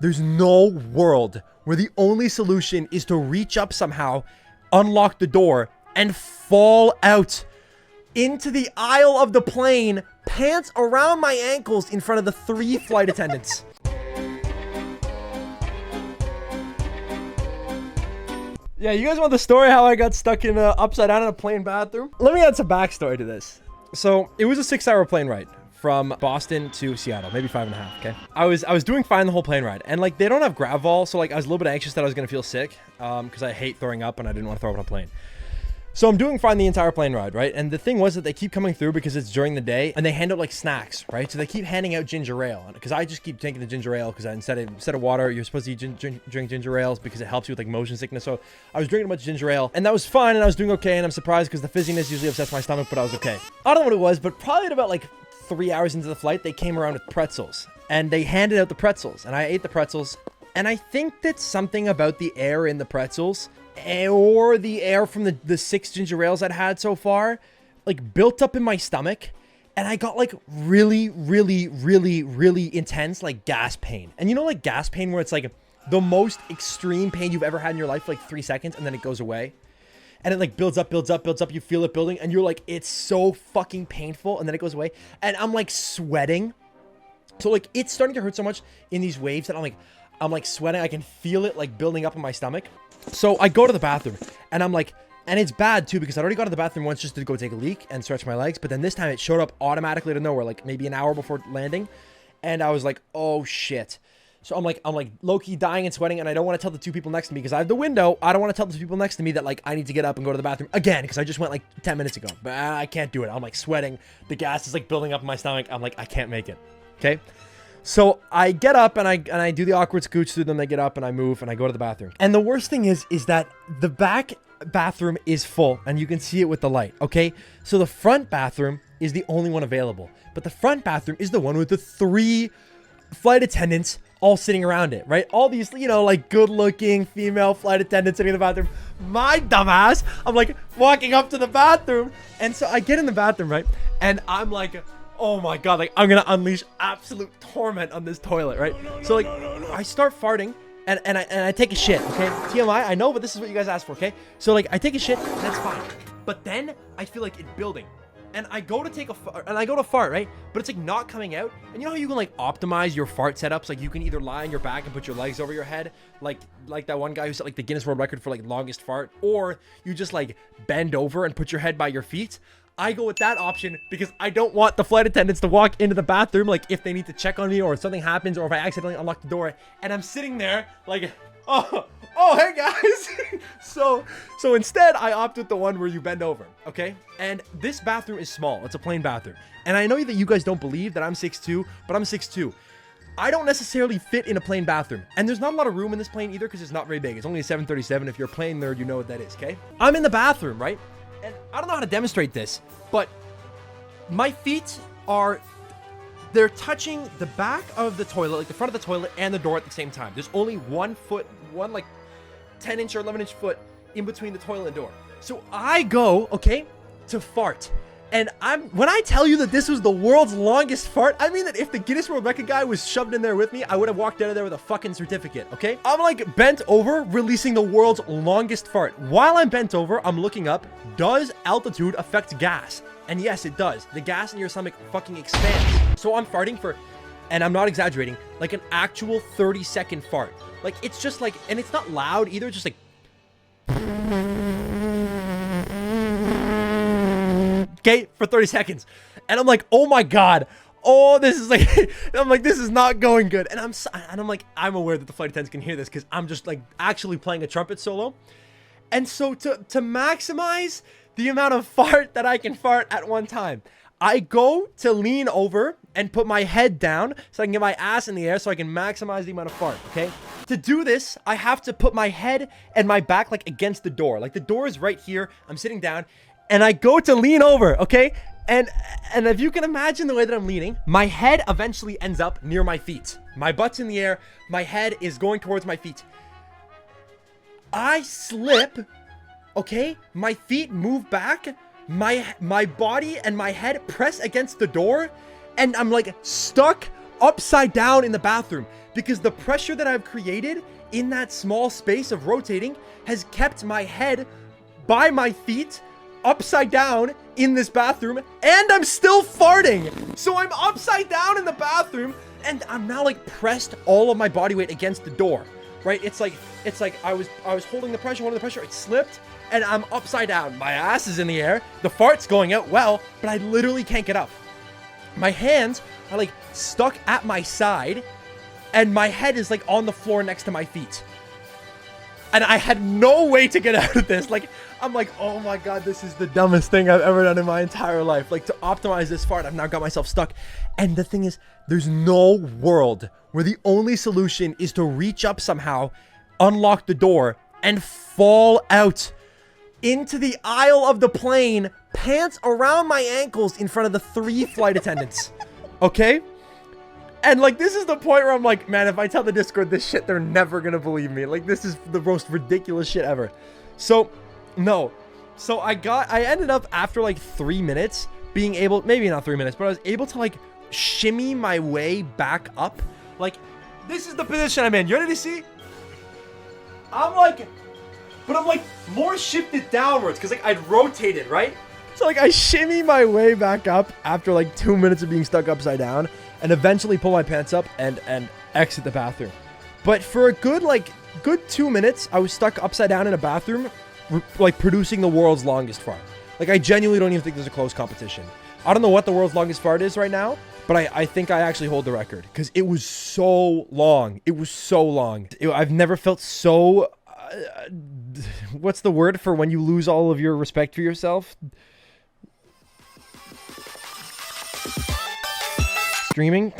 there's no world where the only solution is to reach up somehow, unlock the door, and fall out into the aisle of the plane, pants around my ankles in front of the 3 flight attendants. Yeah, you guys want the story how I got stuck in upside down in a plane bathroom? Let me add some backstory to this. So it was a 6-hour plane ride from Boston to Seattle, maybe 5.5. Okay, I was doing fine the whole plane ride, and like they don't have Gravol, so like I was a little bit anxious that I was gonna feel sick, because I hate throwing up and I didn't want to throw up on a plane. So I'm doing fine the entire plane ride, right? And the thing was that they keep coming through because it's during the day, and they hand out like snacks, right? So they keep handing out ginger ale, because I just keep taking the ginger ale because instead of water, you're supposed to drink ginger ales because it helps you with like motion sickness. So I was drinking a bunch of ginger ale, and that was fine, and I was doing okay. And I'm surprised because the fizziness usually upsets my stomach, but I was okay. I don't know what it was, but probably at about like 3 hours into the flight, they came around with pretzels, and they handed out the pretzels, and I ate the pretzels, and I think that something about the air in the pretzels, or the air from the 6 ginger ales I'd had so far, like built up in my stomach, and I got like really intense like gas pain. And you know, like gas pain where it's like the most extreme pain you've ever had in your life for like 3 seconds, and then it goes away, and it like builds up, you feel it building, and you're like, it's so fucking painful, and then it goes away, and I'm like sweating. So like it's starting to hurt so much in these waves that I'm like sweating. I can feel it like building up in my stomach. So I go to the bathroom, and I'm like, and it's bad too because I already got to the bathroom once just to go take a leak and stretch my legs, but then this time it showed up automatically out of nowhere, like maybe an hour before landing, and I was like, oh shit. So I'm like low-key dying and sweating, and I don't want to tell the 2 people next to me because I have the window. I don't want to tell the 2 people next to me that like I need to get up and go to the bathroom again because I just went like 10 minutes ago, but I can't do it. I'm like sweating. The gas is like building up in my stomach. I'm like, I can't make it. Okay. So I get up and I do the awkward scooch through them. They get up and I move and I go to the bathroom. And the worst thing is that the back bathroom is full and you can see it with the light. Okay. So the front bathroom is the only one available, but the front bathroom is the one with the 3 flight attendants all sitting around it, right? All these, you know, like good looking female flight attendants sitting in the bathroom. My dumbass, I'm like walking up to the bathroom. And so I get in the bathroom, right? And I'm like, oh my God, like I'm gonna unleash absolute torment on this toilet, right? So like I start farting and I take a shit, okay? TMI, I know, but this is what you guys asked for, okay? So like I take a shit, that's fine. But then I feel like it building. And I go to take a fart, right? But it's like not coming out. And you know how you can like optimize your fart setups? Like you can either lie on your back and put your legs over your head, like that one guy who set like the Guinness World Record for like longest fart, or you just like bend over and put your head by your feet. I go with that option because I don't want the flight attendants to walk into the bathroom like if they need to check on me or if something happens or if I accidentally unlock the door and I'm sitting there like, oh hey guys. so instead I opt with the one where you bend over, okay? And this bathroom is small. It's a plain bathroom. And I know that you guys don't believe that I'm 6'2", but I'm 6'2". I don't necessarily fit in a plain bathroom. And there's not a lot of room in this plane either because it's not very big. It's only a 737. If you're a plane nerd, you know what that is, okay? I'm in the bathroom, right? And I don't know how to demonstrate this, but my feet they're touching the back of the toilet, like the front of the toilet and the door at the same time. There's only one like 10-inch or 11-inch foot in between the toilet and door. So I go, okay, to fart. And when I tell you that this was the world's longest fart, I mean that if the Guinness World Record guy was shoved in there with me, I would have walked out of there with a fucking certificate, okay? I'm like bent over, releasing the world's longest fart. While I'm bent over, I'm looking up. Does altitude affect gas? And yes, it does. The gas in your stomach fucking expands. So I'm farting for, and I'm not exaggerating, like an actual 30-second fart. Like it's just like, and it's not loud either, it's just like, okay, for 30 seconds. And I'm like, oh my God. Oh, this is like, I'm like, this is not going good. And I'm like, I'm aware that the flight attendants can hear this because I'm just like actually playing a trumpet solo. And so to maximize the amount of fart that I can fart at one time, I go to lean over and put my head down so I can get my ass in the air so I can maximize the amount of fart, okay? To do this, I have to put my head and my back like against the door. Like the door is right here. I'm sitting down. And I go to lean over, okay? And if you can imagine the way that I'm leaning, my head eventually ends up near my feet. My butt's in the air. My head is going towards my feet. I slip, okay? My feet move back. My body and my head press against the door. And I'm like stuck upside down in the bathroom because the pressure that I've created in that small space of rotating has kept my head by my feet upside down in this bathroom, and I'm still farting. So I'm upside down in the bathroom, and I'm now like pressed all of my body weight against the door, right? It's like I was holding the pressure, it slipped, and I'm upside down. My ass is in the air, the fart's going out well, but I literally can't get up. My hands are like stuck at my side, and my head is like on the floor next to my feet. And I had no way to get out of this. Like, I'm like, oh my God, this is the dumbest thing I've ever done in my entire life. Like, to optimize this fart, I've now got myself stuck. And the thing is, there's no world where the only solution is to reach up somehow, unlock the door, and fall out into the aisle of the plane, pants around my ankles in front of the 3 flight attendants. Okay? And, like, this is the point where I'm like, man, if I tell the Discord this shit, they're never gonna believe me. Like, this is the most ridiculous shit ever. So, no. So, I ended up, after, like, 3 minutes, being able, maybe not 3 minutes, but I was able to, like, shimmy my way back up. Like, this is the position I'm in. You ready to see? I'm, like, more shifted downwards, because, like, I'd rotated, right? So, like, I shimmy my way back up after, like, 2 minutes of being stuck upside down, and eventually pull my pants up and exit the bathroom. But for a good 2 minutes, I was stuck upside down in a bathroom, like, producing the world's longest fart. Like, I genuinely don't even think there's a close competition. I don't know what the world's longest fart is right now, but I think I actually hold the record, because it was so long. It was so long. I've never felt so... what's the word for when you lose all of your respect for yourself? Streaming.